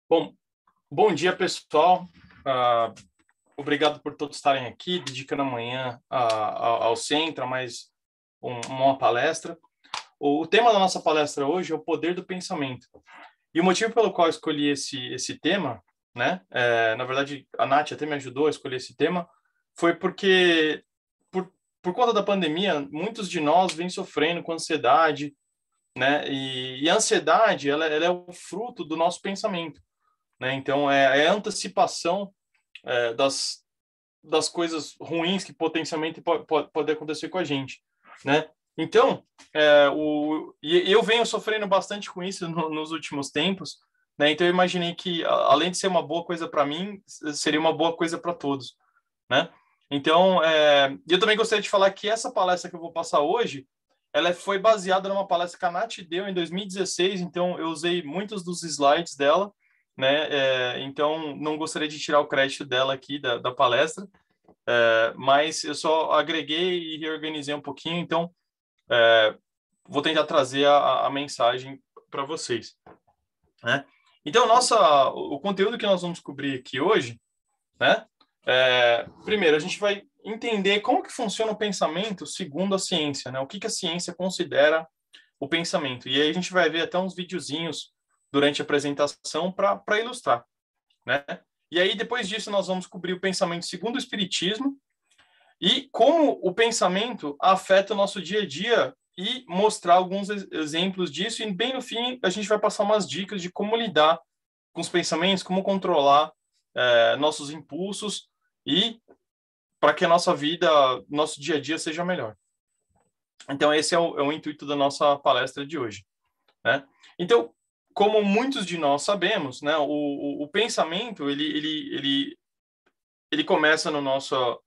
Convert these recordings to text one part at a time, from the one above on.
Bom, bom dia, pessoal. Ah, Obrigado por todos estarem aqui, dedicando amanhã ao Centro, a mais uma palestra. O tema da nossa palestra hoje é o poder do pensamento. E o motivo pelo qual eu escolhi esse tema, né? Na verdade, a Nath até me ajudou a escolher esse tema, foi porque, por conta da pandemia, muitos de nós vêm sofrendo com ansiedade, né? E a ansiedade, ela é o fruto do nosso pensamento, né? Então, é a antecipação das coisas ruins que potencialmente pode acontecer com a gente, né? Então, e eu venho sofrendo bastante com isso nos últimos tempos, né? Então, eu imaginei que, além de ser uma boa coisa para mim, seria uma boa coisa para todos, né? Então, eu também gostaria de falar que essa palestra que eu vou passar hoje, ela foi baseada numa palestra que a Nath deu em 2016, então eu usei muitos dos slides dela, né? Então, não gostaria de tirar o crédito dela aqui da palestra, mas eu só agreguei e reorganizei um pouquinho, então vou tentar trazer a mensagem para vocês, né? Então, o conteúdo que nós vamos cobrir aqui hoje, né? Primeiro, a gente vai entender como que funciona o pensamento segundo a ciência, né? O que a ciência considera o pensamento. E aí a gente vai ver até uns videozinhos durante a apresentação para ilustrar, né? E aí, depois disso, nós vamos cobrir o pensamento segundo o Espiritismo e como o pensamento afeta o nosso dia a dia e mostrar alguns exemplos disso. E, bem no fim, a gente vai passar umas dicas de como lidar com os pensamentos, como controlar nossos impulsos e para que a nossa vida, nosso dia a dia seja melhor. Então, esse é o intuito da nossa palestra de hoje, né? Então, como muitos de nós sabemos, né, o pensamento, ele começa no nosso,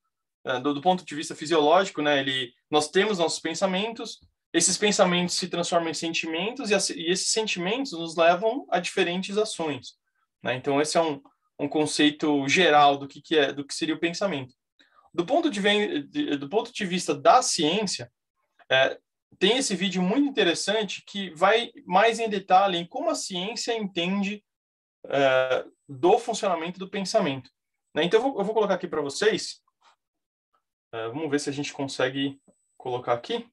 do ponto de vista fisiológico, né, nós temos nossos pensamentos, esses pensamentos se transformam em sentimentos e esses sentimentos nos levam a diferentes ações, né? Então, esse é um conceito geral do que seria o pensamento. Do ponto de vista da ciência, tem esse vídeo muito interessante que vai mais em detalhe em como a ciência entende do funcionamento do pensamento, né? Então, eu vou colocar aqui para vocês. Vamos ver se a gente consegue colocar aqui.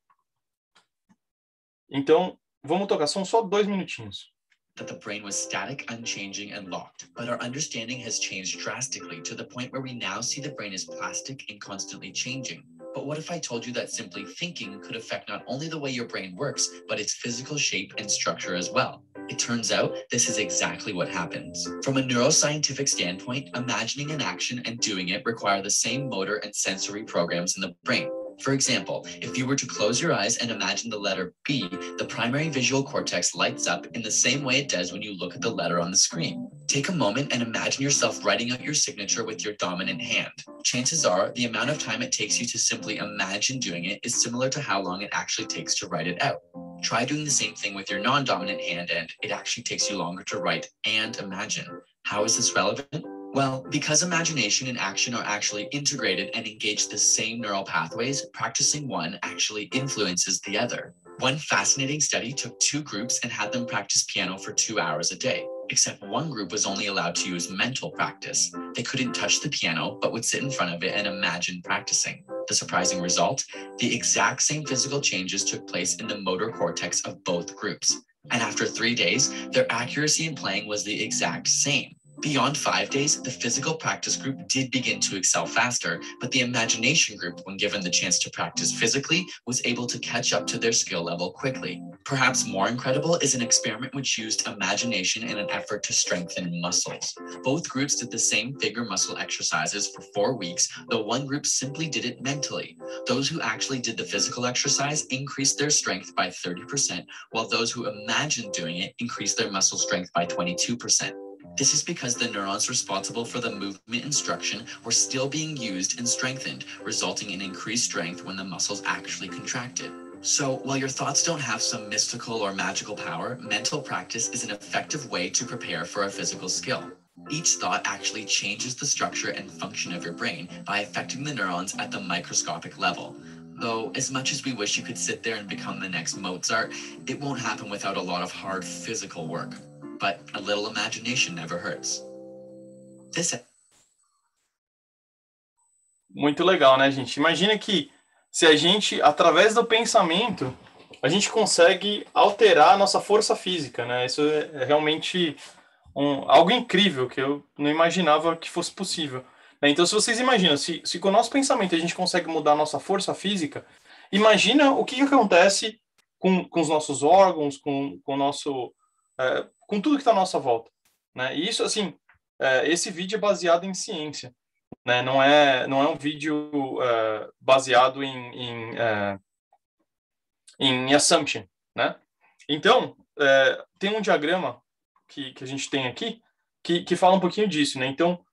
Então, vamos tocar. São só 2 minutinhos. That the brain was static, unchanging, and locked. But our understanding has changed drastically to the point where we now see the brain as plastic and constantly changing. But what if I told you that simply thinking could affect not only the way your brain works, but its physical shape and structure as well? It turns out this is exactly what happens. From a neuroscientific standpoint, imagining an action and doing it require the same motor and sensory programs in the brain. For example, if you were to close your eyes and imagine the letter B, the primary visual cortex lights up in the same way it does when you look at the letter on the screen. Take a moment and imagine yourself writing out your signature with your dominant hand. Chances are the amount of time it takes you to simply imagine doing it is similar to how long it actually takes to write it out. Try doing the same thing with your non-dominant hand and it actually takes you longer to write and imagine. How is this relevant? Well, because imagination and action are actually integrated and engage the same neural pathways, practicing one actually influences the other. One fascinating study took 2 groups and had them practice piano for 2 hours a day, except one group was only allowed to use mental practice. They couldn't touch the piano, but would sit in front of it and imagine practicing. The surprising result? The exact same physical changes took place in the motor cortex of both groups. And after 3 days, their accuracy in playing was the exact same. Beyond 5 days, the physical practice group did begin to excel faster, but the imagination group, when given the chance to practice physically, was able to catch up to their skill level quickly. Perhaps more incredible is an experiment which used imagination in an effort to strengthen muscles. Both groups did the same figure muscle exercises for 4 weeks, though one group simply did it mentally. Those who actually did the physical exercise increased their strength by 30%, while those who imagined doing it increased their muscle strength by 22%. This is because the neurons responsible for the movement instruction were still being used and strengthened, resulting in increased strength when the muscles actually contracted. So, while your thoughts don't have some mystical or magical power, mental practice is an effective way to prepare for a physical skill. Each thought actually changes the structure and function of your brain by affecting the neurons at the microscopic level. Though, as much as we wish you could sit there and become the next Mozart, it won't happen without a lot of hard physical work. but a little imagination never hurts. Muito legal, né, gente? Imagina que se a gente, através do pensamento, a gente consegue alterar a nossa força física, né? Isso é realmente algo incrível que eu não imaginava que fosse possível. Né? Então, se vocês imaginam, se com o nosso pensamento a gente consegue mudar a nossa força física, imagina o que acontece com os nossos órgãos, com o nosso, com tudo que está à nossa volta. Né? E isso, assim, esse vídeo é baseado em ciência. Né? Não é um vídeo baseado em assumption, né? Então, tem um diagrama que a gente tem aqui que fala um pouquinho disso, né? Então,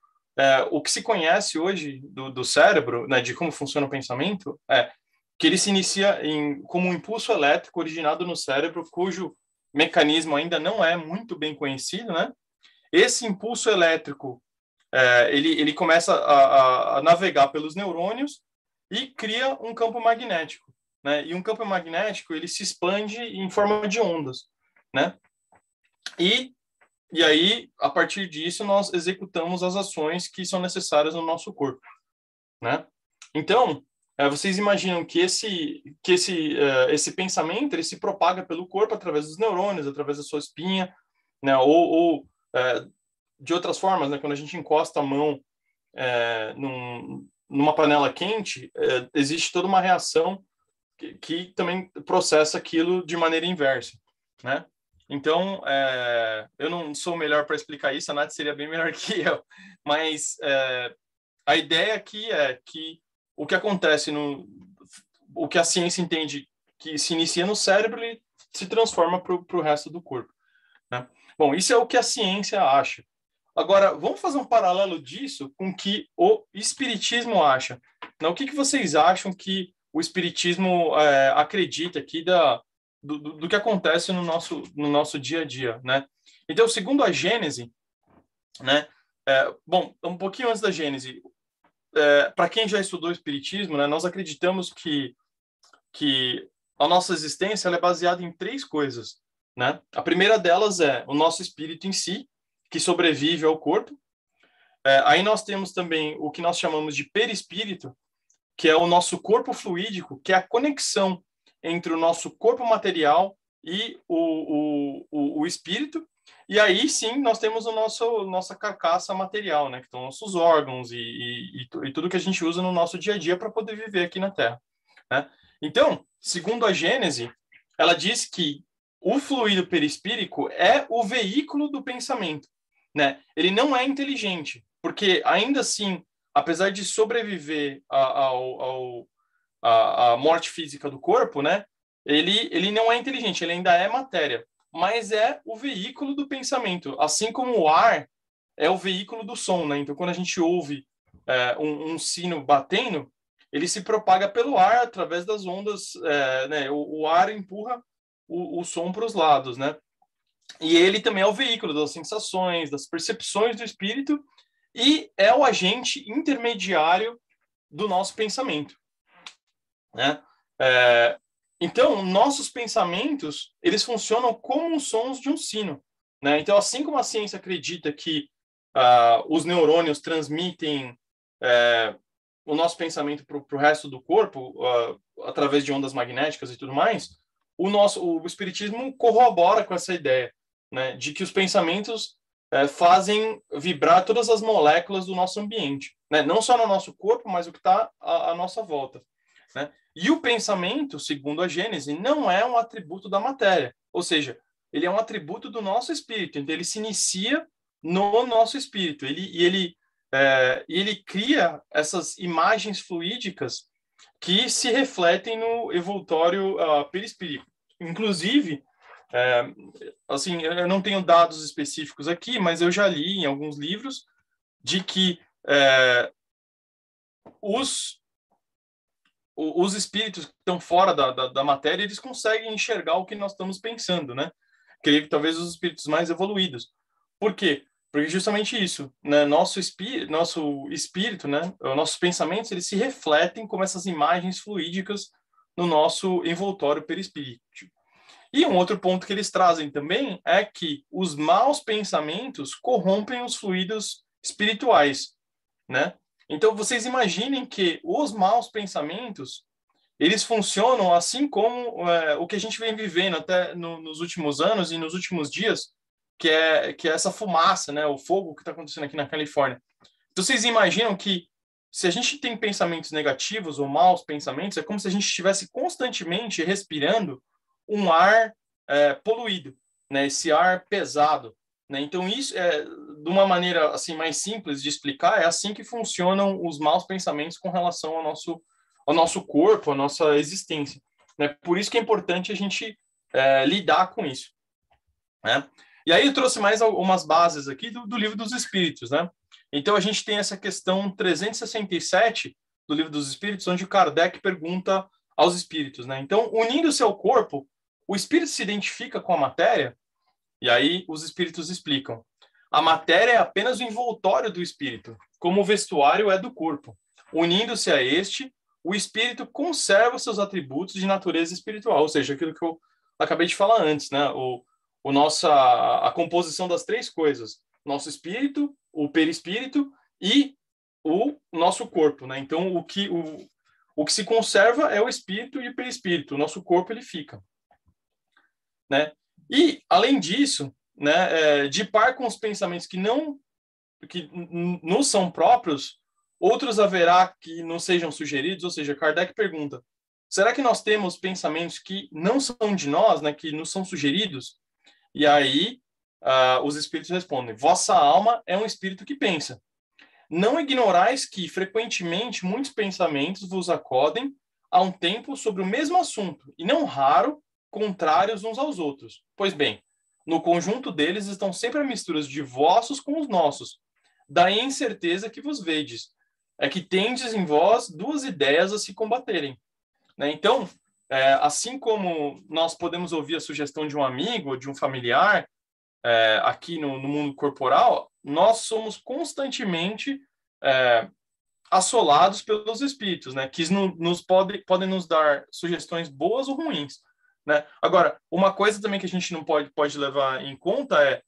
o que se conhece hoje do cérebro, né, de como funciona o pensamento, é que ele se inicia como um impulso elétrico originado no cérebro, cujo mecanismo ainda não é muito bem conhecido, né? Esse impulso elétrico, ele começa a navegar pelos neurônios e cria um campo magnético, né? E um campo magnético, ele se expande em forma de ondas, né? E aí, a partir disso, nós executamos as ações que são necessárias no nosso corpo, né? Então, vocês imaginam que esse pensamento, ele se propaga pelo corpo através dos neurônios, através da sua espinha, né? Ou de outras formas, né? Quando a gente encosta a mão numa panela quente, existe toda uma reação que também processa aquilo de maneira inversa, né? Então, eu não sou o melhor para explicar isso, a Nath seria bem melhor que eu, mas a ideia aqui é que o que acontece o que a ciência entende que se inicia no cérebro, ele se transforma para o resto do corpo, né? Bom, isso é o que a ciência acha. Agora, vamos fazer um paralelo disso com o que o espiritismo acha. Né? O que vocês acham que o espiritismo acredita aqui do que acontece no nosso dia a dia, né? Então, segundo a Gênese, né? Bom, um pouquinho antes da Gênese, para quem já estudou espiritismo, né? Nós acreditamos que a nossa existência ela é baseada em 3 coisas, né? A primeira delas é o nosso espírito em si, que sobrevive ao corpo. Aí nós temos também o que nós chamamos de perispírito, que é o nosso corpo fluídico, que é a conexão entre o nosso corpo material e o espírito. E aí sim nós temos nossa carcaça material, né, que são nossos órgãos e tudo que a gente usa no nosso dia a dia para poder viver aqui na Terra, né? Então, segundo a Gênese, ela diz que o fluido perispírico é o veículo do pensamento, né? Ele não é inteligente, porque ainda assim, apesar de sobreviver à morte física do corpo, né? Ele não é inteligente, ele ainda é matéria, mas é o veículo do pensamento, assim como o ar é o veículo do som, né? Então, quando a gente ouve um sino batendo, ele se propaga pelo ar através das ondas, né? O ar empurra o som para os lados, né? E ele também é o veículo das sensações, das percepções do espírito e é o agente intermediário do nosso pensamento, né? Então, nossos pensamentos, eles funcionam como os sons de um sino, né? Então, assim como a ciência acredita que os neurônios transmitem o nosso pensamento para o resto do corpo, através de ondas magnéticas e tudo mais, o espiritismo corrobora com essa ideia, né, de que os pensamentos fazem vibrar todas as moléculas do nosso ambiente, né? Não só no nosso corpo, mas o que está à nossa volta, né? E o pensamento, segundo a Gênese, não é um atributo da matéria, ou seja, ele é um atributo do nosso espírito, então ele se inicia no nosso espírito, ele cria essas imagens fluídicas que se refletem no envoltório perispírico. Inclusive, assim, eu não tenho dados específicos aqui, mas eu já li em alguns livros de que os espíritos que estão fora da matéria, eles conseguem enxergar o que nós estamos pensando, né? Creio que talvez os espíritos mais evoluídos. Por quê? Porque justamente isso, né? Nosso espírito, né? Nossos pensamentos, eles se refletem como essas imagens fluídicas no nosso envoltório perispírito. E um outro ponto que eles trazem também é que os maus pensamentos corrompem os fluidos espirituais, né? Então, vocês imaginem que os maus pensamentos, eles funcionam assim como o que a gente vem vivendo até nos últimos anos e nos últimos dias, que é essa fumaça, né? O fogo que está acontecendo aqui na Califórnia. Então, vocês imaginam que se a gente tem pensamentos negativos ou maus pensamentos, é como se a gente estivesse constantemente respirando um ar poluído, né? Esse ar pesado, né? Então, isso é, de uma maneira assim mais simples de explicar, é assim que funcionam os maus pensamentos com relação ao nosso corpo, à nossa existência, né? Por isso que é importante a gente lidar com isso, né? E aí eu trouxe mais algumas bases aqui do Livro dos Espíritos, né? Então a gente tem essa questão 367 do Livro dos Espíritos, onde Kardec pergunta aos espíritos, né? Então, unindo o seu corpo, o espírito se identifica com a matéria? E aí os espíritos explicam. A matéria é apenas o envoltório do espírito, como o vestuário é do corpo. Unindo-se a este, o espírito conserva seus atributos de natureza espiritual, ou seja, aquilo que eu acabei de falar antes, né? A composição das três coisas: nosso espírito, o perispírito e o nosso corpo, né? Então, o que se conserva é o espírito e o perispírito. O nosso corpo, ele fica, né? E, além disso, né, de par com os pensamentos que nos são próprios, outros haverá que não sejam sugeridos, ou seja, Kardec pergunta, será que nós temos pensamentos que não são de nós, né, que nos são sugeridos? E aí, os espíritos respondem, vossa alma é um espírito que pensa. Não ignorais que, frequentemente, muitos pensamentos vos acodem a um tempo sobre o mesmo assunto, e não raro, contrários uns aos outros. Pois bem, no conjunto deles estão sempre as misturas de vossos com os nossos. Daí a incerteza que vos vedes. É que tendes em vós duas ideias a se combaterem. Né? Então, assim como nós podemos ouvir a sugestão de um amigo ou de um familiar, aqui no mundo corporal, nós somos constantemente assolados pelos espíritos, né? Que podem nos dar sugestões boas ou ruins, né? Agora, uma coisa também que a gente não pode levar em conta é,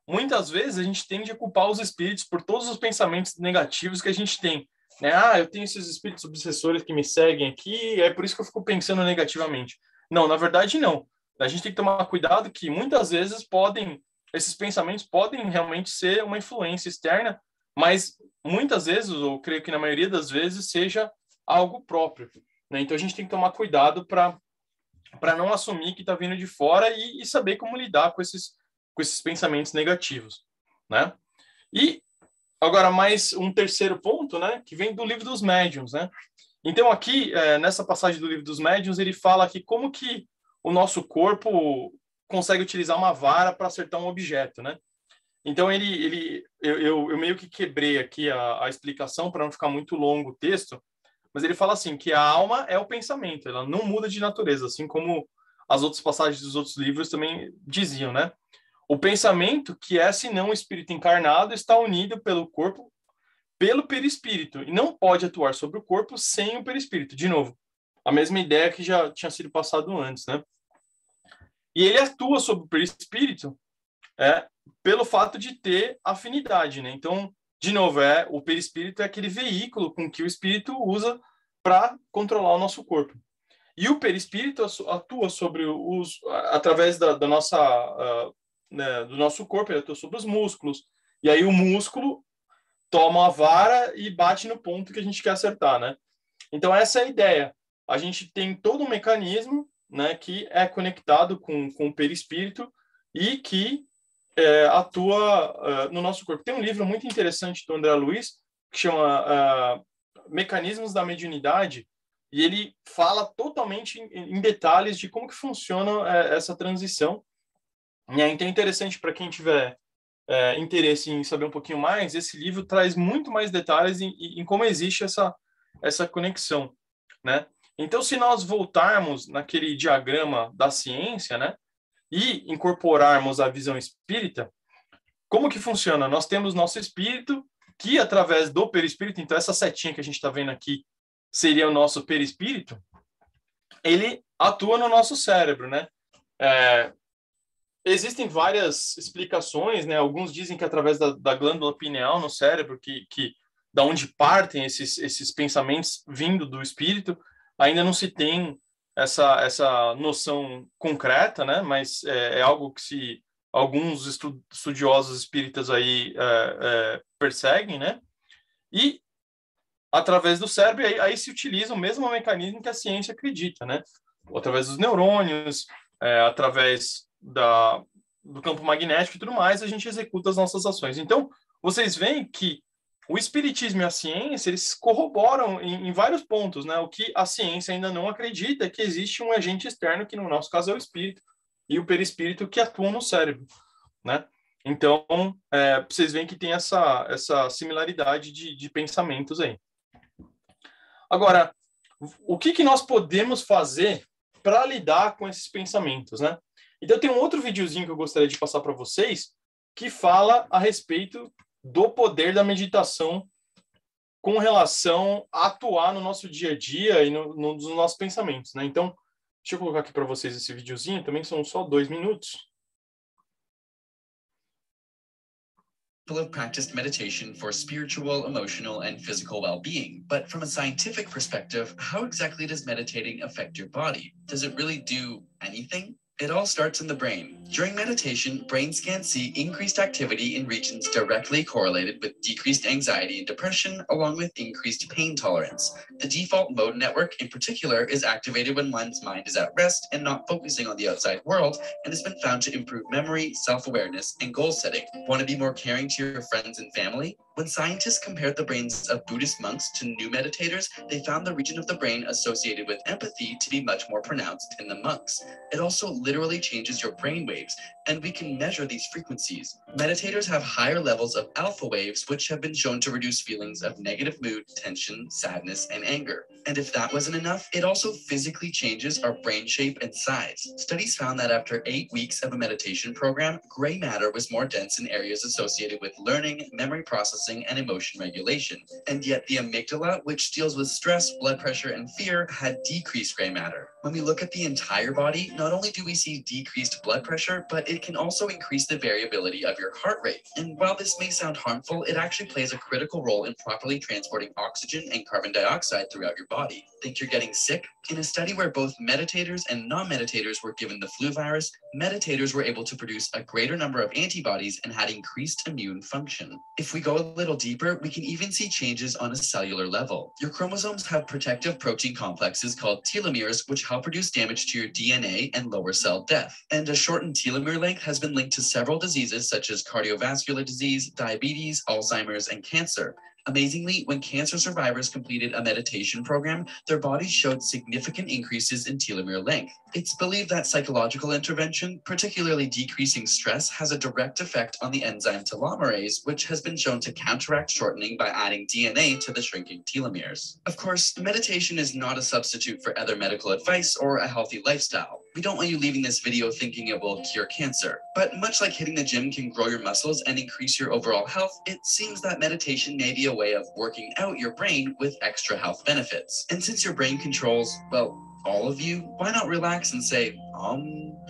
muitas vezes a gente tende a culpar os espíritos por todos os pensamentos negativos que a gente tem, né? Eu tenho esses espíritos obsessores que me seguem aqui, é por isso que eu fico pensando negativamente. Não, na verdade não. A gente tem que tomar cuidado que muitas vezes esses pensamentos podem realmente ser uma influência externa, mas muitas vezes, ou creio que na maioria das vezes, seja algo próprio, né? Então a gente tem que tomar cuidado para não assumir que está vindo de fora e saber como lidar com esses pensamentos negativos, né? E agora mais um terceiro ponto, né, que vem do Livro dos Médiuns, né? Então aqui, nessa passagem do Livro dos Médiuns, ele fala aqui como que o nosso corpo consegue utilizar uma vara para acertar um objeto, né? Então eu meio que quebrei aqui a explicação para não ficar muito longo o texto, mas ele fala assim que a alma é o pensamento, ela não muda de natureza, assim como as outras passagens dos outros livros também diziam, né? O pensamento, que é senão o espírito encarnado, está unido pelo corpo, pelo perispírito, e não pode atuar sobre o corpo sem o perispírito. De novo, a mesma ideia que já tinha sido passado antes, né? E ele atua sobre o perispírito pelo fato de ter afinidade, né? Então, de novo, o perispírito é aquele veículo com que o espírito usa para controlar o nosso corpo. E o perispírito atua sobre através da nossa né, do nosso corpo, ele atua sobre os músculos. E aí o músculo toma a vara e bate no ponto que a gente quer acertar, né? Então essa é a ideia. A gente tem todo um mecanismo, né, que é conectado com o perispírito e que atua no nosso corpo. Tem um livro muito interessante do André Luiz que chama Mecanismos da Mediunidade, e ele fala totalmente em detalhes de como que funciona essa transição. E é então interessante para quem tiver interesse em saber um pouquinho mais, esse livro traz muito mais detalhes em como existe essa conexão, né? Então, se nós voltarmos naquele diagrama da ciência, né, e incorporarmos a visão espírita, como que funciona? Nós temos nosso espírito, que através do perispírito, então essa setinha que a gente está vendo aqui seria o nosso perispírito, ele atua no nosso cérebro, né? Existem várias explicações, né? Alguns dizem que através da glândula pineal no cérebro, que da onde partem esses pensamentos vindo do espírito, ainda não se tem essa noção concreta, né? Mas é algo que alguns estudiosos espíritas aí perseguem, né? E através do cérebro, aí se utiliza o mesmo mecanismo que a ciência acredita, né? Através dos neurônios, através do campo magnético e tudo mais, a gente executa as nossas ações. Então, vocês veem que o espiritismo e a ciência, eles corroboram em vários pontos, né? O que a ciência ainda não acredita é que existe um agente externo, que no nosso caso é o espírito, e o perispírito que atuam no cérebro, né? Então, vocês veem que tem essa similaridade de pensamentos aí. Agora, o que nós podemos fazer para lidar com esses pensamentos, né? Então, tem um outro videozinho que eu gostaria de passar para vocês, que fala a respeito do poder da meditação com relação a atuar no nosso dia a dia e nos nossos pensamentos, né? Então, deixa eu colocar aqui para vocês esse videozinho, também são só 2 minutos. People have practiced meditation for spiritual, emotional, and physical well-being. But from a scientific perspective, how exactly does meditating affect your body? Does it really do anything? It all starts in the brain. During meditation, brain scans see increased activity in regions directly correlated with decreased anxiety and depression, along with increased pain tolerance. The default mode network, in particular, is activated when one's mind is at rest and not focusing on the outside world, and has been found to improve memory, self-awareness, and goal setting. Want to be more caring to your friends and family? When scientists compared the brains of Buddhist monks to new meditators, they found the region of the brain associated with empathy to be much more pronounced in the monks. It also literally changes your brain waves, and we can measure these frequencies. Meditators have higher levels of alpha waves, which have been shown to reduce feelings of negative mood, tension, sadness, and anger. And if that wasn't enough, it also physically changes our brain shape and size. Studies found that after 8 weeks of a meditation program, gray matter was more dense in areas associated with learning, memory processing, and emotion regulation. And yet the amygdala, which deals with stress, blood pressure, and fear, had decreased gray matter. When we look at the entire body, not only do we see decreased blood pressure, but it can also increase the variability of your heart rate. And while this may sound harmful, it actually plays a critical role in properly transporting oxygen and carbon dioxide throughout your body. Think you're getting sick? In a study where both meditators and non-meditators were given the flu virus, meditators were able to produce a greater number of antibodies and had increased immune function. If we go a little deeper, we can even see changes on a cellular level. Your chromosomes have protective protein complexes called telomeres, which help reduce damage to your DNA and lower cell death. And a shortened telomere length has been linked to several diseases such as cardiovascular disease, diabetes, Alzheimer's, and cancer. Amazingly, when cancer survivors completed a meditation program, their bodies showed significant increases in telomere length. It's believed that psychological intervention, particularly decreasing stress, has a direct effect on the enzyme telomerase, which has been shown to counteract shortening by adding DNA to the shrinking telomeres. Of course, meditation is not a substitute for other medical advice or a healthy lifestyle. We don't want you leaving this video thinking it will cure cancer. But much like hitting the gym can grow your muscles and increase your overall health, it seems that meditation may be a way of working out your brain with extra health benefits. And since your brain controls, well, all of you, why not relax and say,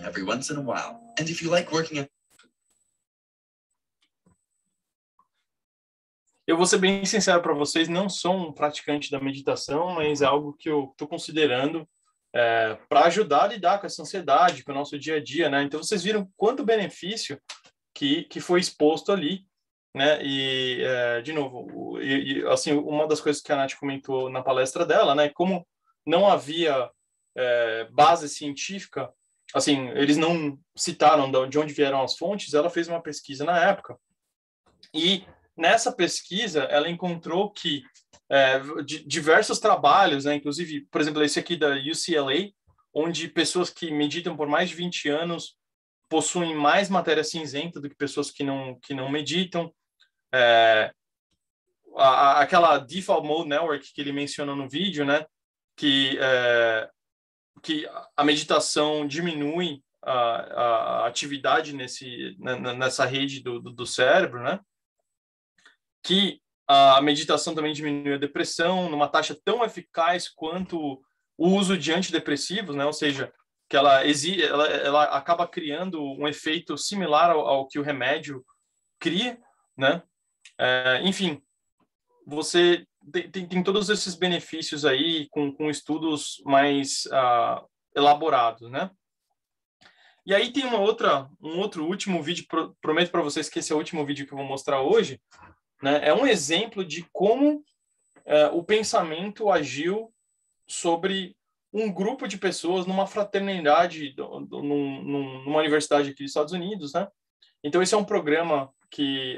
every once in a while. And if you like working out, eu vou ser bem sincero para vocês, não sou um praticante da meditação, mas é algo que eu estou considerando para ajudar a lidar com essa ansiedade, com o nosso dia a dia, né? Então, vocês viram quanto benefício que foi exposto ali, né? E, de novo, assim, uma das coisas que a Nath comentou na palestra dela, né? Como não havia base científica, assim, eles não citaram de onde vieram as fontes, ela fez uma pesquisa na época, e nessa pesquisa ela encontrou que diversos trabalhos, né, inclusive, por exemplo, esse aqui da UCLA, onde pessoas que meditam por mais de 20 anos possuem mais matéria cinzenta do que pessoas que não meditam. Aquela Default Mode Network que ele menciona no vídeo, né, que a meditação diminui a atividade nessa rede do cérebro, né, que a meditação também diminui a depressão numa taxa tão eficaz quanto o uso de antidepressivos, né? Ou seja, que ela acaba criando um efeito similar ao que o remédio cria, né? Enfim, você tem todos esses benefícios aí com estudos mais elaborados, né? E aí tem um outro último vídeo, prometo para vocês que esse é o último vídeo que eu vou mostrar hoje, né? É um exemplo de como o pensamento agiu sobre um grupo de pessoas numa fraternidade, numa universidade aqui dos Estados Unidos, né? Então esse é um programa que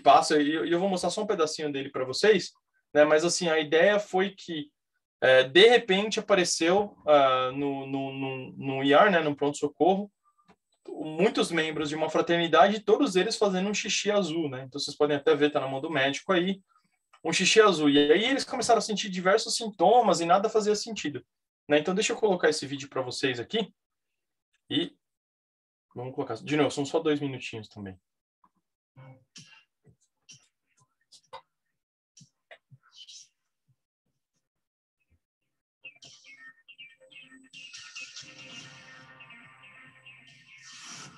passa, e eu vou mostrar só um pedacinho dele para vocês, né? Mas assim, a ideia foi que de repente apareceu no ER, né, no pronto-socorro, muitos membros de uma fraternidade, todos eles fazendo um xixi azul, né? Então vocês podem até ver, tá na mão do médico aí, um xixi azul. E aí eles começaram a sentir diversos sintomas e nada fazia sentido, né? Então deixa eu colocar esse vídeo para vocês aqui e vamos colocar de novo, são só 2 minutinhos também.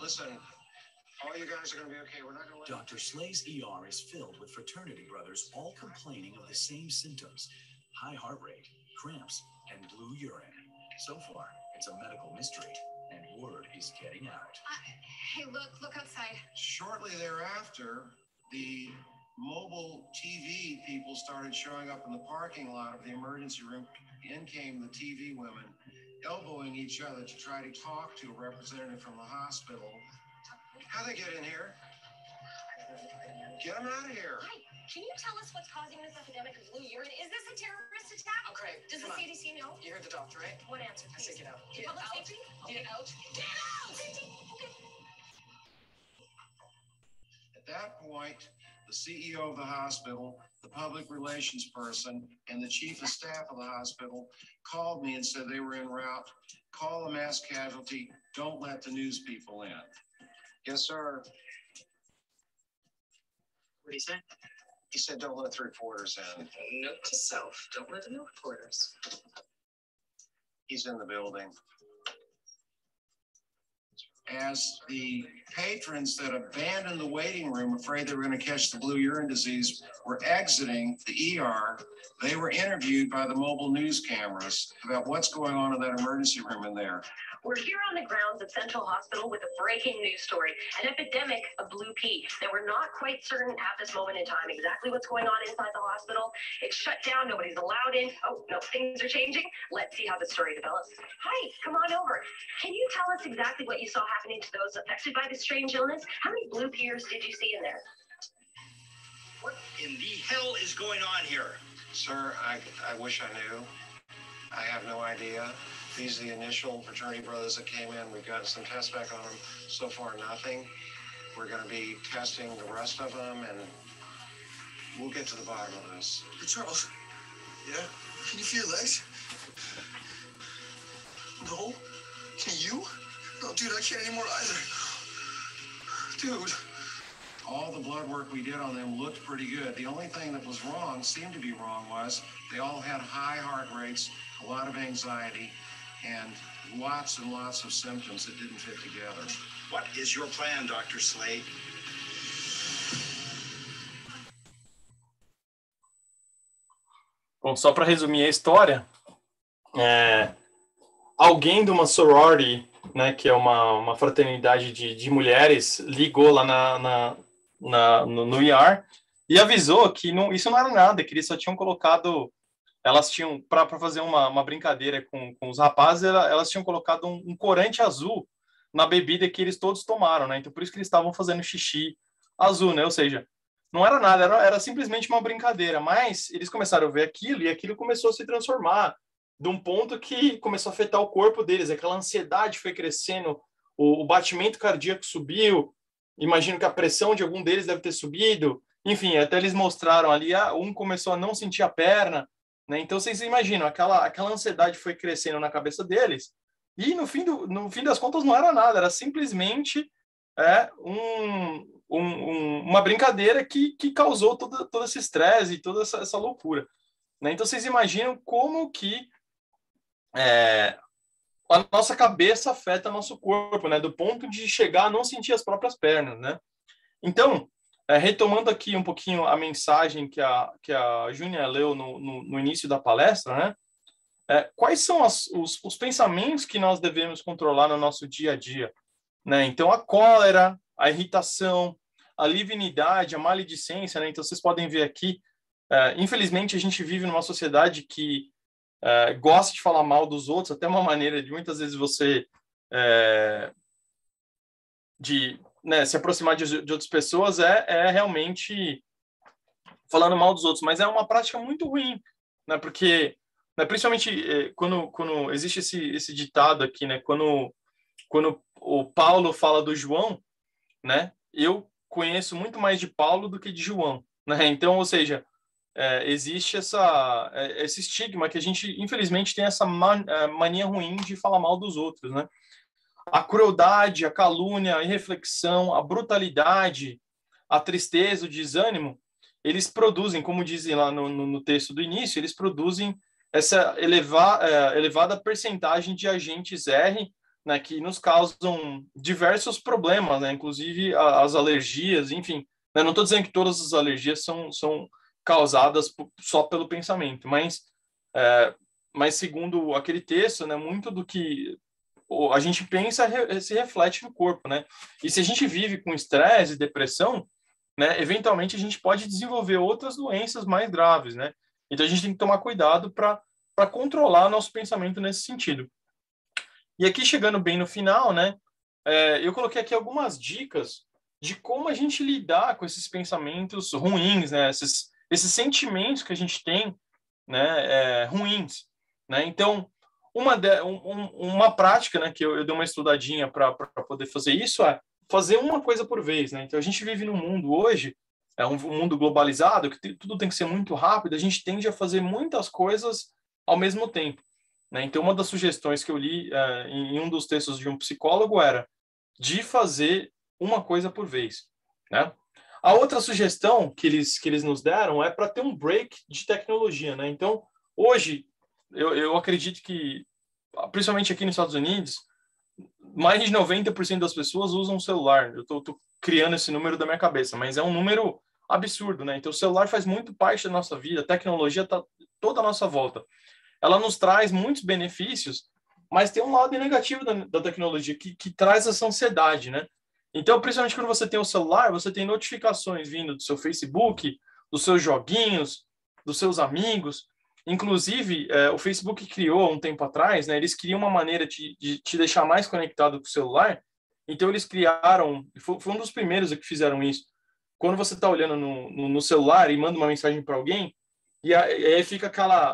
Listen, all you guys are going to be okay. We're not going to let... Dr. Slay's ER is filled with fraternity brothers all complaining of the same symptoms: high heart rate, cramps, and blue urine. So far, it's a medical mystery, and word is getting out. Hey, look outside. Shortly thereafter, the mobile TV people started showing up in the parking lot of the emergency room. In came the TV women, elbowing each other to try to talk to a representative from the hospital. How'd they get in here? Get them out of here. Hi, can you tell us what's causing this epidemic of blue urine? Is this a terrorist attack? Okay, Does the CDC know? You heard the doctor, right? What answer, I please? said get out. Get Get Public out. safety? Get out. Get out! Safety? Okay. At that point, the CEO of the hospital, the public relations person, and the chief of staff of the hospital called me and said they were en route. Call a mass casualty. Don't let the news people in. Yes, sir. What do you say? He said, don't let the reporters in. Note to self: don't let in the reporters. He's in the building. As the patrons that abandoned the waiting room, afraid they were going to catch the blue urine disease, were exiting the ER, they were interviewed by the mobile news cameras about what's going on in that emergency room in there. We're here on the grounds of Central Hospital with a breaking news story, an epidemic of blue pea. Now, we're not quite certain at this moment in time exactly what's going on inside the hospital. It's shut down. Nobody's allowed in. Oh, no, things are changing. Let's see how the story develops. Hi, come on over. Can you tell us exactly what you saw happening to those affected by this strange illness? How many blue peers did you see in there? What in the hell is going on here? Sir, I wish I knew. I have no idea. These are the initial fraternity brothers that came in. We've got some tests back on them. So far, nothing. We're going to be testing the rest of them, and we'll get to the bottom of this. Hey, Charles. Yeah? Can you feel your legs? No? Can you? No, dude, I can't anymore either. Dude. All the blood work we did on them looked pretty good. The only thing that was wrong, seemed to be wrong, was they all had high heart rates, a lot of anxiety, and lots and lots of symptoms that didn't fit together. What is your plan, Dr. Slade? Bom, só para resumir a história, alguém de uma sorority, né, que é uma fraternidade de mulheres, ligou lá no ER e avisou que isso não era nada, que eles só tinham colocado, elas tinham, para fazer uma brincadeira com os rapazes, elas tinham colocado um corante azul na bebida que eles todos tomaram, né? Então por isso que eles estavam fazendo xixi azul, né? Ou seja, não era nada, era simplesmente uma brincadeira, mas eles começaram a ver aquilo e aquilo começou a se transformar de um ponto que começou a afetar o corpo deles, aquela ansiedade foi crescendo, o batimento cardíaco subiu, imagino que a pressão de algum deles deve ter subido, enfim, até eles mostraram ali, um começou a não sentir a perna, né? Então vocês imaginam, aquela ansiedade foi crescendo na cabeça deles, e no fim das contas não era nada, era simplesmente uma brincadeira que causou todo esse estresse e toda essa loucura, né? Então vocês imaginam como que a nossa cabeça afeta nosso corpo, né? Do ponto de chegar a não sentir as próprias pernas, né? Então, retomando aqui um pouquinho a mensagem que a Júnia leu no início da palestra, né? Quais são os pensamentos que nós devemos controlar no nosso dia a dia, né? Então, a cólera, a irritação, a livinidade, a maledicência, né? Então, vocês podem ver aqui, infelizmente, a gente vive numa sociedade que gosta de falar mal dos outros, até uma maneira de muitas vezes você né, se aproximar de outras pessoas realmente falando mal dos outros, mas é uma prática muito ruim, né? Porque, né, principalmente quando existe esse ditado aqui, né? Quando o Paulo fala do João, né? Eu conheço muito mais de Paulo do que de João, né? Então, ou seja, existe esse estigma que a gente, infelizmente, tem essa mania ruim de falar mal dos outros, né? A crueldade, a calúnia, a irreflexão, a brutalidade, a tristeza, o desânimo, eles produzem, como dizem lá no texto do início, eles produzem essa elevada percentagem de agentes R, né, que nos causam diversos problemas, né, inclusive as alergias, enfim. Né, não estou dizendo que todas as alergias são causadas só pelo pensamento, mas segundo aquele texto, né, muito do que a gente pensa se reflete no corpo, né? E se a gente vive com estresse e depressão, né, eventualmente a gente pode desenvolver outras doenças mais graves, né? Então a gente tem que tomar cuidado para controlar nosso pensamento nesse sentido. E aqui, chegando bem no final, né, eu coloquei aqui algumas dicas de como a gente lidar com esses pensamentos ruins, né, esses sentimentos que a gente tem, né, ruins, né? Então, uma prática, né, que eu dei uma estudadinha para poder fazer isso é fazer uma coisa por vez, né? Então, a gente vive num mundo hoje, um mundo globalizado, que tudo tem que ser muito rápido, a gente tende a fazer muitas coisas ao mesmo tempo, né? Então, uma das sugestões que eu li em um dos textos de um psicólogo era de fazer uma coisa por vez, né? A outra sugestão que eles nos deram é para ter um break de tecnologia, né? Então, hoje, eu acredito que, principalmente aqui nos Estados Unidos, mais de 90% das pessoas usam o celular. Eu tô criando esse número da minha cabeça, mas é um número absurdo, né? Então, o celular faz muito parte da nossa vida, a tecnologia está toda à nossa volta. Ela nos traz muitos benefícios, mas tem um lado negativo da tecnologia que traz essa ansiedade, né? Então, principalmente quando você tem o celular, você tem notificações vindo do seu Facebook, dos seus joguinhos, dos seus amigos. Inclusive, o Facebook criou, um tempo atrás, né, eles criam uma maneira de te deixar mais conectado com o celular. Então, eles criaram, foi um dos primeiros que fizeram isso. Quando você está olhando no celular e manda uma mensagem para alguém, e aí fica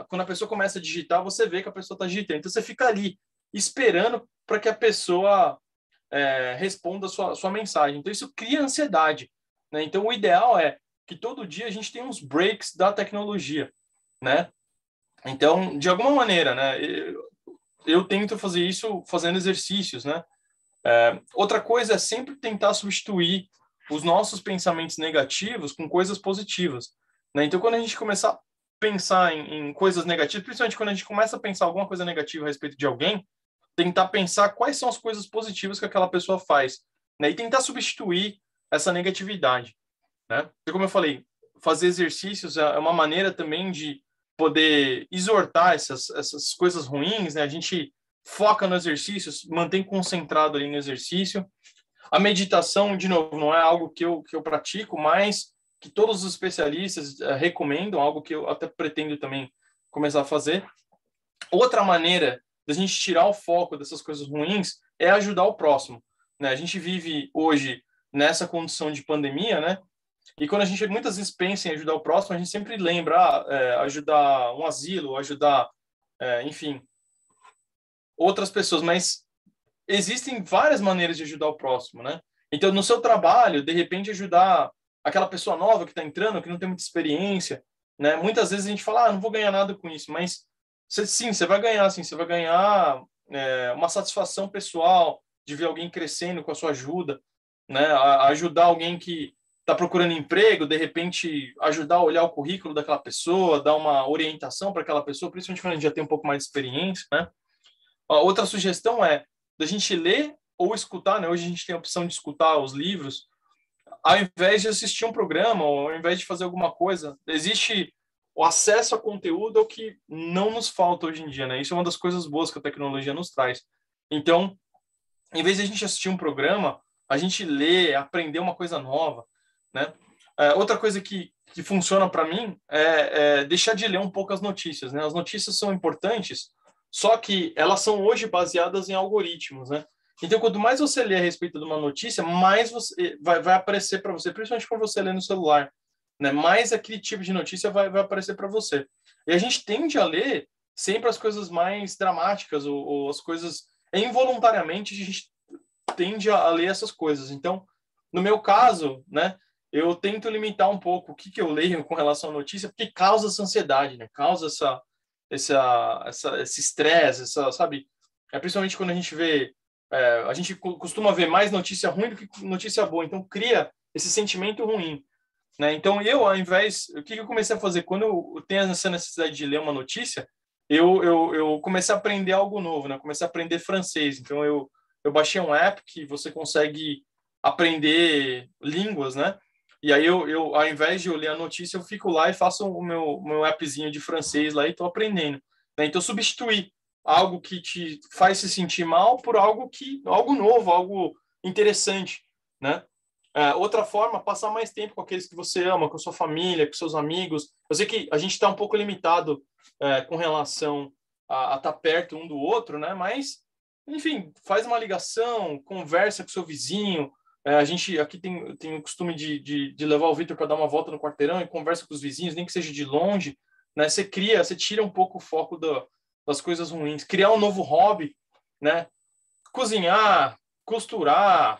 quando a pessoa começa a digitar, você vê que a pessoa está digitando. Então, você fica ali esperando para que a pessoa responda a sua mensagem. Então, isso cria ansiedade, né? Então, o ideal é que todo dia a gente tenha uns breaks da tecnologia, né? Então, de alguma maneira, né? Eu tento fazer isso fazendo exercícios, né? Outra coisa é sempre tentar substituir os nossos pensamentos negativos com coisas positivas, né? Então, quando a gente começar a pensar em coisas negativas, principalmente quando a gente começa a pensar alguma coisa negativa a respeito de alguém, tentar pensar quais são as coisas positivas que aquela pessoa faz, né? E tentar substituir essa negatividade, né? E como eu falei, fazer exercícios é uma maneira também de poder exortar essas coisas ruins, né? A gente foca no exercício, mantém concentrado ali no exercício. A meditação, de novo, não é algo que eu pratico, mas que todos os especialistas recomendam, algo que eu até pretendo também começar a fazer. Outra maneira da gente tirar o foco dessas coisas ruins é ajudar o próximo, né? A gente vive hoje nessa condição de pandemia, né? E quando a gente muitas vezes pensa em ajudar o próximo, a gente sempre lembra ajudar um asilo, ajudar, enfim, outras pessoas. Mas existem várias maneiras de ajudar o próximo, né? Então, no seu trabalho, de repente, ajudar aquela pessoa nova que está entrando, que não tem muita experiência, né? Muitas vezes a gente fala, não vou ganhar nada com isso, mas você vai ganhar, sim, você vai ganhar uma satisfação pessoal de ver alguém crescendo com a sua ajuda, né? Ajudar alguém que está procurando emprego, de repente ajudar a olhar o currículo daquela pessoa, dar uma orientação para aquela pessoa, principalmente quando a gente já tem um pouco mais de experiência, né? A outra sugestão é da gente ler ou escutar, né? Hoje a gente tem a opção de escutar os livros, ao invés de assistir um programa, ou ao invés de fazer alguma coisa. Existe o acesso a conteúdo é o que não nos falta hoje em dia, né? Isso é uma das coisas boas que a tecnologia nos traz. Então, em vez de a gente assistir um programa, a gente lê, aprender uma coisa nova, né? Outra coisa que funciona para mim é deixar de ler um pouco as notícias, né? As notícias são importantes, só que elas são hoje baseadas em algoritmos, né? Então, quanto mais você lê a respeito de uma notícia, mais você vai aparecer para você, principalmente quando você lê no celular, né? Mais aquele tipo de notícia vai aparecer para você. E a gente tende a ler sempre as coisas mais dramáticas ou as coisas involuntariamente a gente tende a ler essas coisas. Então, no meu caso, né, eu tento limitar um pouco o que eu leio com relação à notícia, porque causa essa ansiedade, né? Causa esse estresse, sabe? Principalmente quando a gente vê, a gente costuma ver mais notícia ruim do que notícia boa, então cria esse sentimento ruim, né? Então eu, ao invés, o que eu comecei a fazer quando eu tenho essa necessidade de ler uma notícia, eu comecei a aprender algo novo, né? Eu comecei a aprender francês, então eu baixei um app que você consegue aprender línguas, né? E aí eu ao invés de eu ler a notícia, eu fico lá e faço o meu appzinho de francês lá e estou aprendendo, né? Então substituir algo que te faz se sentir mal por algo novo, algo interessante, né? Outra forma, passar mais tempo com aqueles que você ama, com sua família, com seus amigos. Eu sei que a gente está um pouco limitado com relação a estar perto um do outro, né? Mas, enfim, faz uma ligação, conversa com seu vizinho. A gente aqui tem o costume de levar o Vitor para dar uma volta no quarteirão e conversa com os vizinhos, nem que seja de longe, né? Você tira um pouco o foco das coisas ruins. Criar um novo hobby, né? Cozinhar, costurar,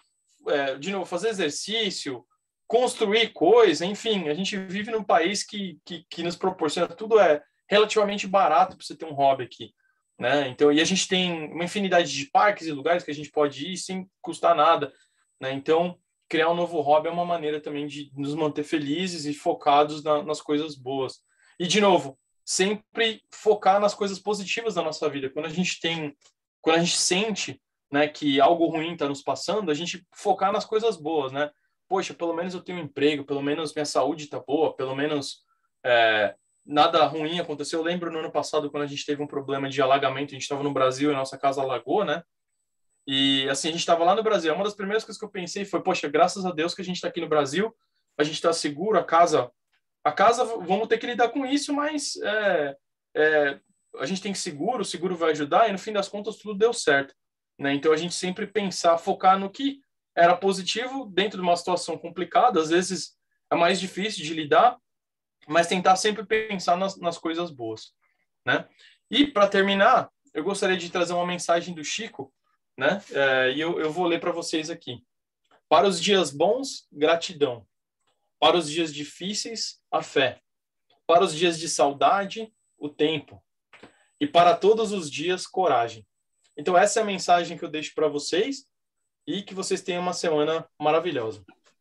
de novo, fazer exercício, construir coisa, enfim, a gente vive num país que nos proporciona, tudo é relativamente barato para você ter um hobby aqui, né? Então, e a gente tem uma infinidade de parques e lugares que a gente pode ir sem custar nada, né? Então, criar um novo hobby é uma maneira também de nos manter felizes e focados nas coisas boas. E, de novo, sempre focar nas coisas positivas da nossa vida. Quando a gente sente, né, que algo ruim está nos passando, a gente focar nas coisas boas, né? Poxa, pelo menos eu tenho um emprego, pelo menos minha saúde está boa, pelo menos nada ruim aconteceu. Eu lembro no ano passado, quando a gente teve um problema de alagamento, a gente estava no Brasil e a nossa casa alagou, né? E assim, a gente estava lá no Brasil. Uma das primeiras coisas que eu pensei foi, poxa, graças a Deus que a gente está aqui no Brasil, a gente está seguro, a casa, vamos ter que lidar com isso, mas a gente tem seguro, o seguro vai ajudar, e no fim das contas tudo deu certo, né? Então a gente sempre focar no que era positivo dentro de uma situação complicada, às vezes é mais difícil de lidar, mas tentar sempre pensar nas coisas boas, né? E para terminar, eu gostaria de trazer uma mensagem do Chico, né? E eu vou ler para vocês aqui. Para os dias bons, gratidão. Para os dias difíceis, a fé. Para os dias de saudade, o tempo. E para todos os dias, coragem. Então essa é a mensagem que eu deixo para vocês e que vocês tenham uma semana maravilhosa.